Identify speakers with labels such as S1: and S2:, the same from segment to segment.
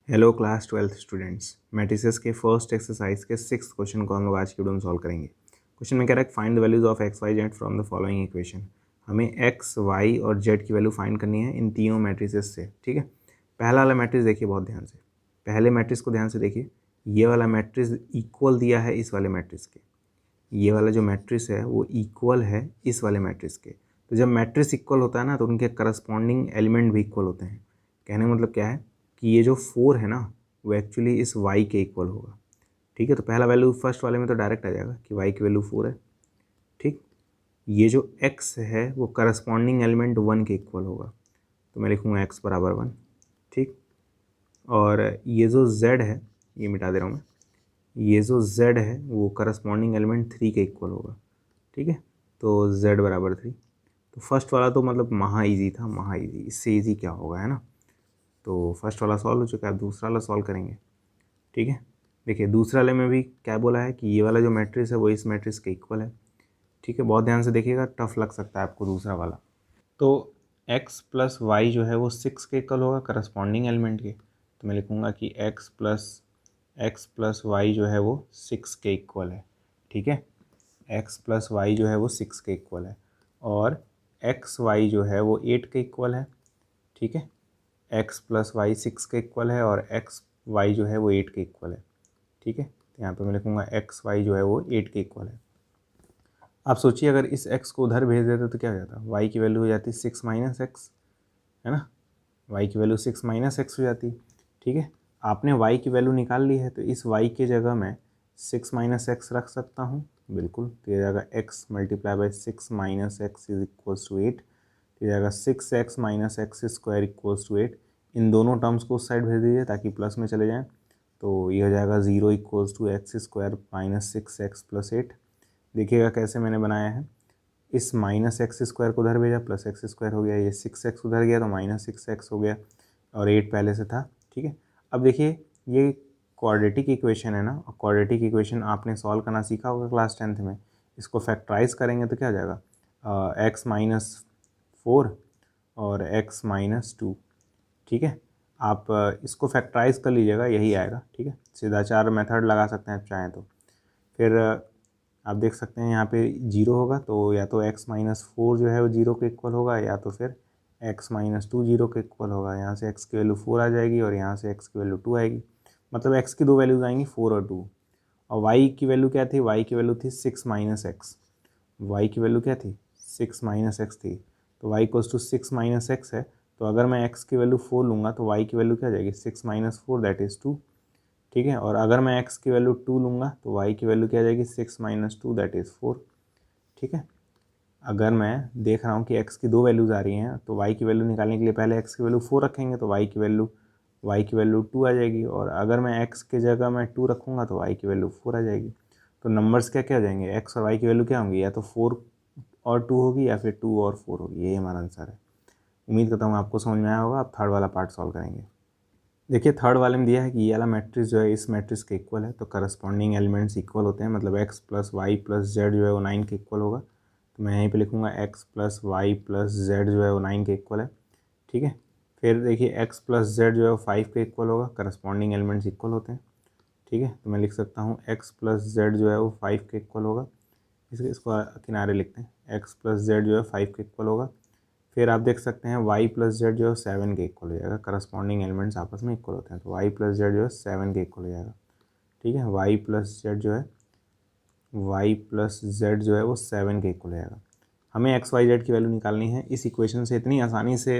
S1: Hello class 12th students. Matrices के first exercise के 6th question को हम लोग आज की वीडियो में सॉल्व करेंगे। क्वेश्चन में कह रहा है find the values of X Y Z from the following equation. हमें एक्स वाई और जेड की वैल्यू फाइंड करनी है इन तीनों मैट्रिसेस से। ठीक है, पहला वाला मैट्रिक्स देखिए बहुत ध्यान से, पहले मैट्रिक्स को ध्यान से देखिए। ये वाला मैट्रिक्स इक्वल दिया है इस वाले मैट्रिक्स के, ये वाला जो मैट्रिक्स है वो इक्वल है इस वाले मैट्रिक्स के। तो जब मैट्रिक्स इक्वल होता है ना तो उनके करस्पॉन्डिंग एलिमेंट भी इक्वल होते हैं। कहने का मतलब क्या है कि ये जो 4 है ना वो एक्चुअली इस y के इक्वल होगा। ठीक है, तो पहला वैल्यू फर्स्ट वाले में तो डायरेक्ट आ जाएगा कि y की वैल्यू 4 है। ठीक, ये जो x है वो करस्पॉन्डिंग एलिमेंट 1 के इक्वल होगा, तो मैं लिखूँगा x बराबर 1। ठीक, और ये जो z है ये मिटा दे रहा हूँ मैं, ये जो z है वो करस्पॉन्डिंग एलिमेंट 3 के इक्वल होगा। ठीक है, तो z बराबर 3। तो फर्स्ट वाला तो मतलब महा ईजी था, महा ईजी, इससे ईजी क्या होगा, है ना। तो फर्स्ट वाला सॉल्व हो चुका है, अब दूसरा वाला सॉल्व करेंगे। ठीक है, देखिए दूसरा वाले में भी क्या बोला है कि ये वाला जो मैट्रिक्स है वो इस मैट्रिक्स के इक्वल है। ठीक है, बहुत ध्यान से देखिएगा, टफ लग सकता है आपको दूसरा वाला। तो x प्लस वाई जो है वो 6 के इक्वल होगा करस्पॉन्डिंग एलिमेंट के, तो मैं लिखूँगा कि x प्लस वाई जो है वो 6 के इक्वल है। ठीक है, x प्लस वाई जो है वो 6 के इक्वल है, और एक्स वाई जो है वो 8 के इक्वल है। ठीक है, x प्लस वाई 6 के इक्वल है और एक्स वाई जो है वो 8 के इक्वल है। ठीक है, तो यहाँ पे मैं लिखूँगा एक्स वाई जो है वो 8 के इक्वल है। आप सोचिए अगर इस x को उधर भेज देते तो क्या हो जाता, y की वैल्यू हो जाती 6 माइनस एक्स, है ना। y की वैल्यू 6 माइनस एक्स हो जाती। ठीक है, आपने y की वैल्यू निकाल ली है तो इस y के जगह मैं 6 माइनस एक्स रख सकता हूँ, बिल्कुल। तो ये जाएगा x multiply by 6 minus X is equals to 8। तो ये जाएगा 6x minus X square equals to 8। इन दोनों टर्म्स को उस साइड भेज दीजिए ताकि प्लस में चले जाएँ। तो ये हो जाएगा 0 equals to X square minus 6x plus 8। देखिएगा कैसे मैंने बनाया है, इस माइनस एक्स स्क्वायर को उधर भेजा प्लस एक्स स्क्वायर हो गया, ये 6x उधर गया तो माइनस 6x हो गया, और 8 पहले से था। ठीक है, अब देखिए ये क्वाड्रेटिक इक्वेशन है ना, और क्वाड्रेटिक इक्वेशन आपने सॉल्व करना सीखा होगा क्लास 10th में। इसको फैक्टराइज करेंगे तो क्या हो जाएगा, एक्स माइनस 4 और एक्स माइनस 2। ठीक है, आप इसको फैक्टराइज कर लीजिएगा, यही आएगा। ठीक है, सीधा 4 मेथड लगा सकते हैं आप चाहें तो। फिर आप देख सकते हैं यहाँ पे 0 होगा तो या तो x माइनस 4 जो है वो 0 के इक्वल होगा, या तो फिर x माइनस 2 0 के इक्वल होगा। यहाँ से x की वैल्यू 4 आ जाएगी और यहाँ से x की वैल्यू 2 आएगी, मतलब x की दो वैल्यूज आएंगी 4 और 2। और y की वैल्यू क्या थी, y की वैल्यू थी 6 माइनस एक्स, y की वैल्यू क्या थी 6 माइनस एक्स थी। तो y equals to 6 minus X है, तो अगर मैं x की वैल्यू 4 लूँगा तो y की वैल्यू क्या आ जाएगी 6 माइनस 4 दैट इज़ 2। ठीक है, और अगर मैं x की वैल्यू 2 लूँगा तो y की वैल्यू क्या आ जाएगी 6 माइनस 2 दैट इज़ 4। ठीक है, अगर मैं देख रहा हूँ कि x की दो वैल्यूज़ आ रही हैं तो y की वैल्यू निकालने के लिए पहले x की वैल्यू 4 रखेंगे तो y की वैल्यू 2 आ जाएगी, और अगर मैं x की जगह मैं 2 रखूँगा तो y की वैल्यू 4 आ जाएगी। तो नंबर्स क्या क्या हो जाएंगे, x और y की वैल्यू क्या होंगी, या तो 4 और 2 होगी या फिर 2 और 4 होगी। यही हमारा आंसर है। उम्मीद करता हूँ आपको समझ में आया होगा। अब थर्ड वाला पार्ट सॉल्व करेंगे। देखिए थर्ड वाले में दिया है कि ये वाला मैट्रिक्स जो है इस मैट्रिक्स के इक्वल है, तो करस्पॉन्डिंग एलिमेंट्स इक्वल होते हैं, मतलब x plus Y plus Z जो है वो 9 के इक्वल होगा। तो मैं यहीं पे लिखूँगा x plus Y plus Z जो है वो 9 के इक्वल है। ठीक है, फिर देखिए x प्लस जेड जो है वो 5 के इक्वल होगा, करस्पॉन्डिंग एलिमेंट्स इक्वल होते हैं। ठीक है, तो मैं लिख सकता हूँ x प्लस जेड जो है वो 5 के इक्वल होगा। इसको किनारे लिखते हैं, x प्लस जेड जो है 5 के इक्वल होगा। फिर आप देख सकते हैं y प्लस जेड जो है 7 के इक्वल हो जाएगा, करस्पॉन्डिंग एलिमेंट्स आपस में इक्वल होते हैं, तो y प्लस जेड जो है 7 के इक्वल हो जाएगा। ठीक है, y प्लस जेड जो है वो 7 के इक्वल हो जाएगा। हमें एक्स वाई जेड की वैल्यू निकालनी है। इस इक्वेशन से इतनी आसानी से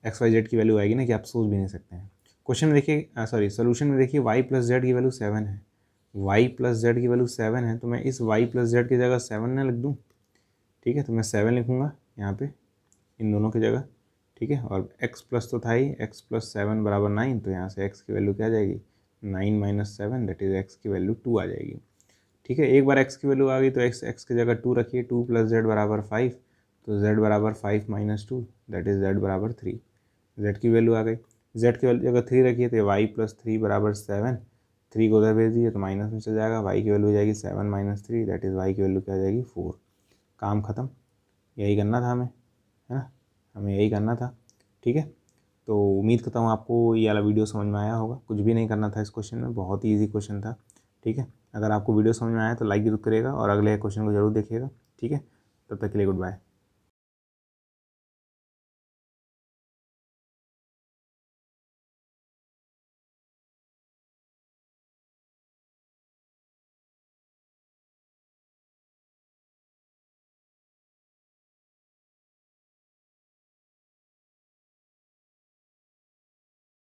S1: एक्स वाई जेड की वैल्यू आएगी ना कि आप सोच भी नहीं सकते हैं। क्वेश्चन में देखिए, सोल्यूशन में देखिए y प्लस जेड की वैल्यू 7 है, y प्लस जेड की वैल्यू 7 है, तो मैं इस y प्लस जेड की जगह 7 ना लिख दूँ। ठीक है, तो मैं 7 लिखूँगा यहाँ पे इन दोनों की जगह। ठीक है, और x प्लस तो था ही, x प्लस 7 बराबर 9, तो यहाँ से x की वैल्यू क्या आ जाएगी 9 माइनस 7 दैट इज़ x की वैल्यू 2 आ जाएगी। ठीक है, एक बार x की वैल्यू आ गई तो x की जगह 2 रखिए, 2 प्लस जेड बराबर 5, तो z बराबर 5 माइनस 2 दैट इज़ z बराबर 3। z की वैल्यू आ गई, z की जगह 3 रखिए तो y प्लस 3 बराबर 7, 3 को उधर भेज दीजिए तो माइनस में चल जाएगा, y की वैल्यू हो जाएगी 7 माइनस 3 दैट इज़ y की वैल्यू क्या आ जाएगी 4। काम ख़त्म, यही करना था हमें, है ना, हमें यही करना था। ठीक है, तो उम्मीद करता हूँ आपको ये वाला वीडियो समझ में आया होगा। कुछ भी नहीं करना था इस क्वेश्चन में, बहुत ही ईजी क्वेश्चन था। ठीक है, अगर आपको वीडियो समझ में आया तो लाइक जरूर करिएगा और अगले क्वेश्चन को जरूर देखिएगा। ठीक है, तब तक के लिए गुड बाय।